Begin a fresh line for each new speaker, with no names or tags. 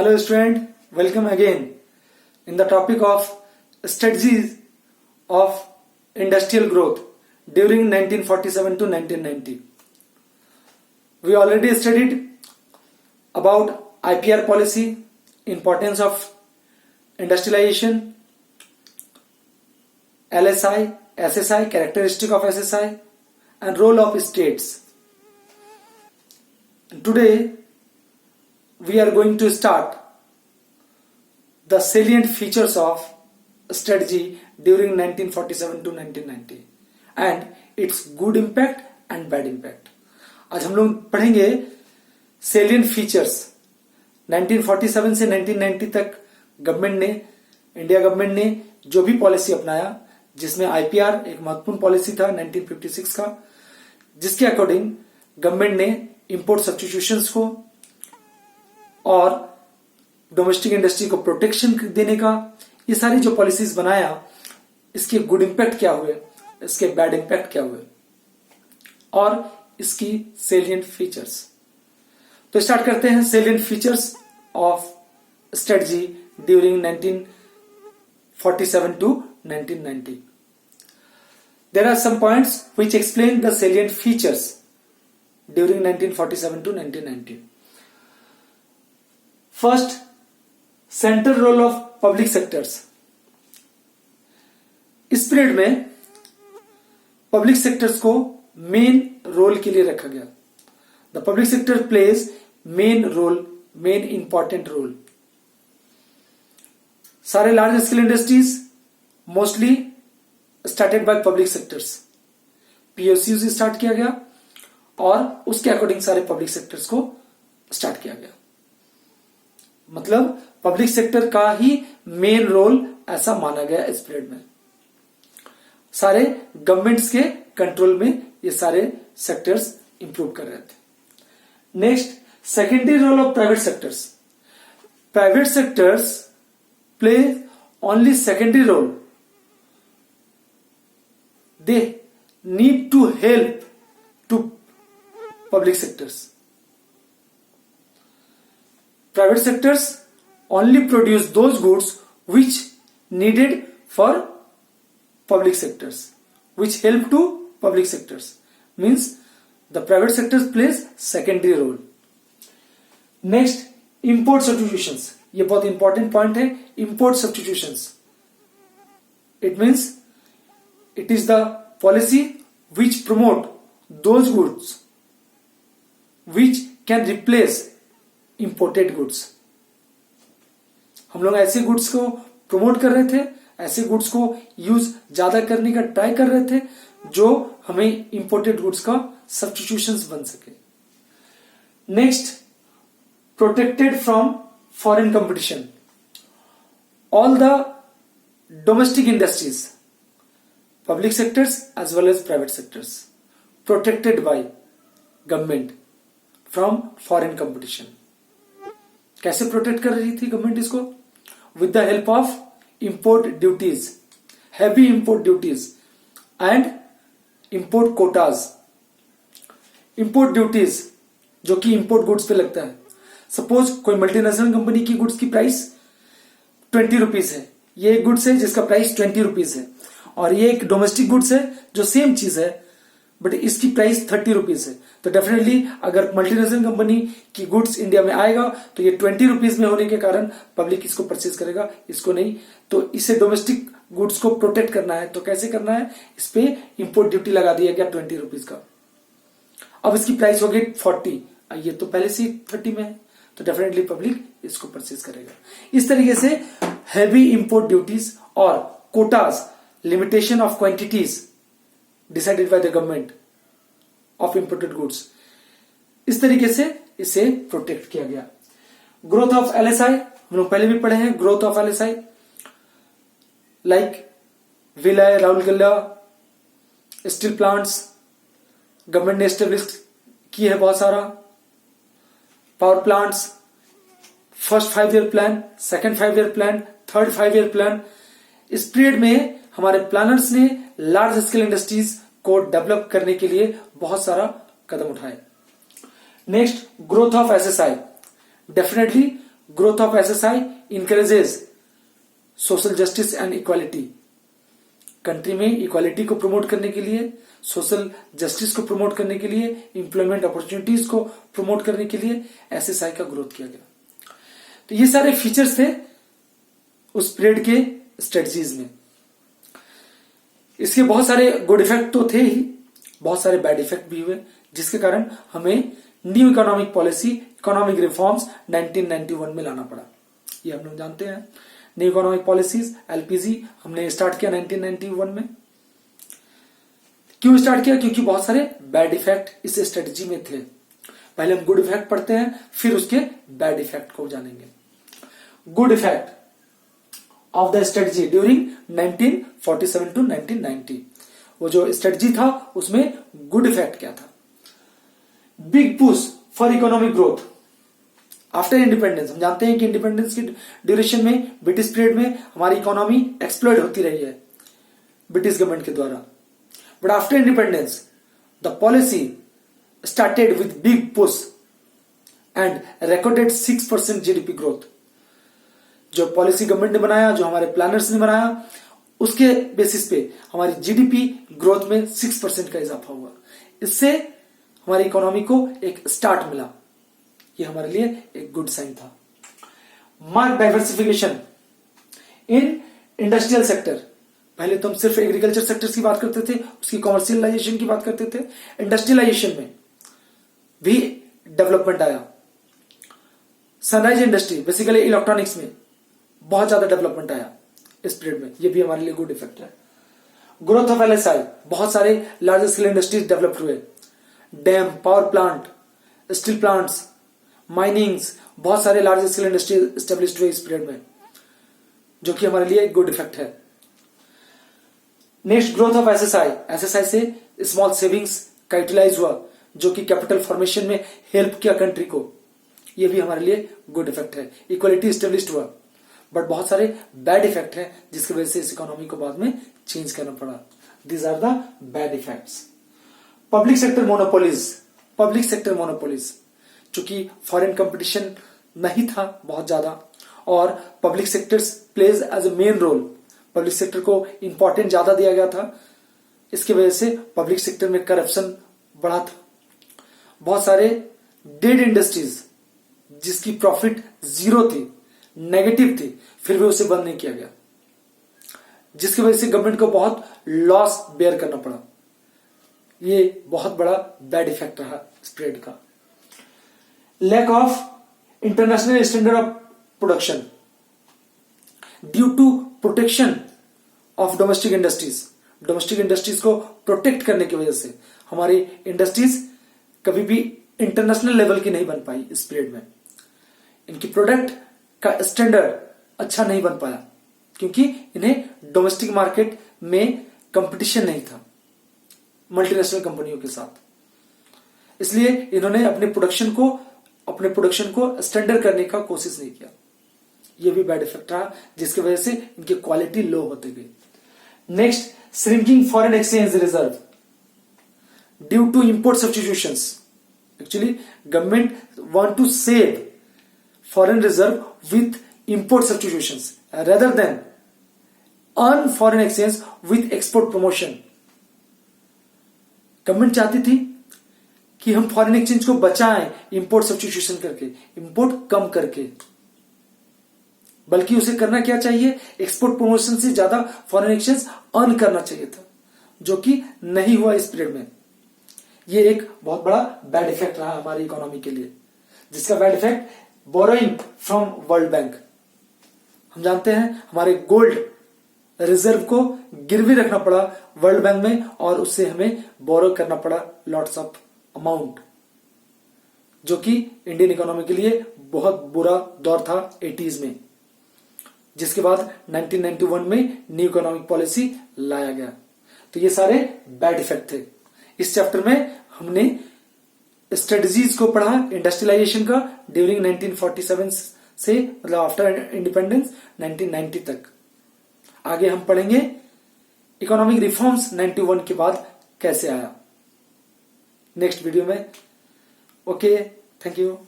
Hello student, welcome again in the topic of strategies of industrial growth during 1947 to 1990. We already studied about IPR policy, importance of industrialization, LSI, SSI, characteristic of SSI and role of states. And today we are going to start the salient features of strategy during 1947 to 1990 and its good impact and bad impact. आज हम लोग पढ़ेंगे salient features 1947 से 1990 तक government ने, India government ने जो भी पॉलिसी अपनाया, जिसमें आईपीआर एक महत्वपूर्ण पॉलिसी था 1956 का, जिसके अकॉर्डिंग गवर्नमेंट ने इंपोर्ट सब्स्टिट्यूशंस को और डोमेस्टिक इंडस्ट्री को प्रोटेक्शन देने का, ये सारी जो पॉलिसीज बनाया, इसके गुड इंपैक्ट क्या हुए, इसके बैड इंपैक्ट क्या हुए और इसकी सेलिएंट फीचर्स. तो स्टार्ट करते हैं salient features of strategy during 1947 to 1990. There are some points which explain the salient features during 1947 to 1990. First, central role of public sectors. इस पीरियड में पब्लिक सेक्टर्स को मेन रोल के लिए रखा गया. The public sector plays main role, main important role. सारे large scale industries mostly started by public sectors. पीओसीयू start किया गया और उसके अकॉर्डिंग सारे पब्लिक सेक्टर्स को स्टार्ट किया गया. मतलब पब्लिक सेक्टर का ही मेन रोल ऐसा माना गया इस पीरियड में. सारे गवर्नमेंट्स के कंट्रोल में ये सारे सेक्टर्स इंप्रूव कर रहे थे. Next, secondary role of private sectors. Private sectors play only secondary role. They need to help to public sectors. Private sectors only produce those goods which needed for public sectors, which help to public sectors. Means the private sectors plays secondary role. Next, import substitutions. ये बहुत important point है. Import substitutions. It means it is the policy which promote those goods which can replace imported goods. हम लोग ऐसे goods को promote कर रहे थे, ऐसे गुड्स को यूज ज्यादा करने का ट्राई कर रहे थे जो हमें इंपोर्टेड गुड्स का सब्स्टिट्यूशंस बन सके. Next, protected from foreign competition. All the domestic industries, public sectors as well as private sectors, protected by government from foreign competition. कैसे प्रोटेक्ट कर रही थी गवर्नमेंट इसको? With the help of import duties, heavy import duties and import quotas. Import duties जो कि import goods पे लगता है. सपोज कोई मल्टीनेशनल कंपनी की गुड्स की प्राइस 20 रुपीज है. ये एक गुड्स है जिसका प्राइस 20 रुपीज है और ये एक डोमेस्टिक गुड्स है जो सेम चीज है बट इसकी प्राइस 30 रुपीज है. तो डेफिनेटली अगर मल्टीनेशनल कंपनी की गुड्स इंडिया में आएगा तो ये 20 रुपीज में होने के कारण पब्लिक इसको परचेज करेगा, इसको नहीं. तो इसे डोमेस्टिक गुड्स को प्रोटेक्ट करना है. तो कैसे करना है? इस पे इंपोर्ट ड्यूटी लगा दिया गया 20 रुपीज का. अब इसकी प्राइस हो गई 40. ये तो पहले से 30 में है तो डेफिनेटली पब्लिक इसको परचेज करेगा. इस तरीके से हैवी इंपोर्ट ड्यूटीज और Kota's, limitation of quantities decided by the government of imported goods, इस तरीके से इसे प्रोटेक्ट किया गया. ग्रोथ ऑफ एलएसआई हम लोग पहले भी पढ़े हैं. ग्रोथ ऑफ एलएसआई लाइक विलय, राउरकेला स्टील प्लांट्स गवर्नमेंट ने एस्टेब्लिश की है. बहुत सारा power plants, first 5 year plan, second 5 year plan, third 5 year plan. इस पीरियड में हमारे प्लानर्स ने लार्ज स्केल इंडस्ट्रीज को डेवलप करने के लिए बहुत सारा कदम उठाए. Next, growth of SSI. Definitely growth of SSI encourages social justice and equality. Country में इक्वालिटी को प्रमोट करने के लिए, सोशल जस्टिस को प्रमोट करने के लिए, इंप्लॉयमेंट अपॉर्चुनिटीज को प्रमोट करने के लिए एसएसआई का ग्रोथ किया गया। तो ये सारे फीचर्स थे उस पीरियड के स्ट्रेटजीज में। इसके बहुत सारे गुड इफेक्ट तो थे ही, बहुत सारे बैड इफेक्ट भी हुए, जिसके कारण हमें new economic policy, economic reforms 1991 में लाना पड़ा। ये हम लोग जानते हैं। न्यू इकोनॉमिक पॉलिसीज एलपीजी हमने स्टार्ट किया 1991 में। क्यों स्टार्ट किया? क्योंकि बहुत सारे बैड इफेक्ट इस स्ट्रेटजी में थे। पहले हम गुड इफेक्ट पढ़ते हैं, फिर उसके बैड इफेक्ट को जानेंगे। Good effect of the strategy during 1947 to 1990। वो जो स्ट्रेटजी था उसमें गुड इफेक्ट क्या था? Big push for economic growth after independence. हम जानते हैं कि इंडिपेंडेंस की ड्यूरेशन में, ब्रिटिश पीरियड में हमारी इकोनॉमी एक्सप्लोइट होती रही है ब्रिटिश गवर्नमेंट के द्वारा। But after independence the policy started with big push and recorded 6% GDP growth. जो पॉलिसी गवर्नमेंट ने बनाया, जो हमारे प्लानर्स ने बनाया, उसके बेसिस पे हमारी जीडीपी ग्रोथ में 6% का इजाफा हुआ। इससे हमारी इकोनॉमी को एक स्टार्ट मिला। ये हमारे लिए एक गुड साइन था। Mark diversification in industrial sector. पहले तो हम सिर्फ एग्रीकल्चर सेक्टर की बात करते थे, उसकी कॉमर्शियलाइजेशन की बात करते थे। इंडस्ट्रियलाइजेशन में भी डेवलपमेंट आया। सनराइज इंडस्ट्री, बेसिकली इलेक्ट्रॉनिक्स में बहुत ज्यादा डेवलपमेंट आया इस पीरियड में। ये भी हमारे लिए गुड इफेक्ट है। ग्रोथ ऑफ एलएसआई, बहुत सारे लार्ज स्केल इंडस्ट्रीज डेवलप हुए। Dam, power plant, steel plants, minings, बहुत सारे लार्ज स्केल इंडस्ट्री स्टेब्लिश हुए इस पीरियड में, जो कि हमारे लिए एक गुड इफेक्ट है। Next, growth of SSI. SSI से स्मॉल सेविंग्स का यूटिलाइज हुआ, जो कि कैपिटल फॉर्मेशन में हेल्प किया कंट्री को। यह भी हमारे लिए गुड इफेक्ट है। इक्वालिटी स्टेब्लिश हुआ। बट बहुत सारे बैड इफेक्ट हैं, जिसकी वजह से इस इकोनॉमी को बाद में चेंज करना पड़ा। These are the bad effects. Public sector monopolies. Public sector monopolies, चूंकि फॉरेन कंपटीशन नहीं था बहुत ज्यादा, और public sectors plays as a main role. Public sector को इंपॉर्टेंट ज्यादा दिया गया था। इसकी वजह से पब्लिक सेक्टर में करप्शन बढ़ा था। बहुत सारे डेड इंडस्ट्रीज जिसकी प्रॉफिट जीरो थी, नेगेटिव थी, फिर भी उसे बंद नहीं किया गया, जिसकी वजह से गवर्नमेंट को बहुत लॉस बेयर करना पड़ा। ये बहुत बड़ा बैड इफेक्ट रहा स्प्रेड का। Lack of international standard of production due to protection of domestic industries. Domestic industries को प्रोटेक्ट करने की वजह से हमारी इंडस्ट्रीज कभी भी इंटरनेशनल लेवल की नहीं बन पाई इस पीरियड में। इनकी प्रोडक्ट का स्टैंडर्ड अच्छा नहीं बन पाया, क्योंकि इन्हें डोमेस्टिक मार्केट में कंपटीशन नहीं था मल्टीनेशनल कंपनियों के साथ। इसलिए इन्होंने अपने प्रोडक्शन को स्टैंडर्ड करने का कोशिश नहीं किया। यह भी बैड इफेक्ट रहा, जिसकी वजह से इनकी क्वालिटी लो होते गई। Next, shrinking foreign exchange reserve due to import substitutions. Actually government want to save foreign reserve with import substitutions rather than earn foreign exchange with export promotion। Government चाहती थी कि हम फॉरेन एक्सचेंज को बचाएं import substitution करके, import कम करके, बल्कि उसे करना क्या चाहिए, एक्सपोर्ट प्रमोशन से ज्यादा फॉरेन एक्सचेंज अर्न करना चाहिए था, जो कि नहीं हुआ इस पीरियड में। यह एक बहुत बड़ा बैड इफेक्ट रहा हमारी इकोनॉमी के लिए। जिसका bad effect, borrowing from world bank. हम जानते हैं हमारे गोल्ड रिजर्व को गिरवी रखना पड़ा वर्ल्ड बैंक में, और उससे हमें बोरो करना पड़ा लॉट्स ऑफ अमाउंट, जो कि इंडियन इकोनॉमी के लिए बहुत बुरा दौर था 80s में। जिसके बाद 1991 में न्यू इकोनॉमिक पॉलिसी लाया गया। तो ये सारे बैड इफेक्ट थे। इस चैप्टर में हमने स्ट्रेटजीज को पढ़ा इंडस्ट्रियलाइजेशन का ड्यूरिंग 1947 से, मतलब आफ्टर इंडिपेंडेंस 1990 तक। आगे हम पढ़ेंगे इकोनॉमिक रिफॉर्म्स 91 के बाद कैसे आया नेक्स्ट वीडियो में। Okay, thank you.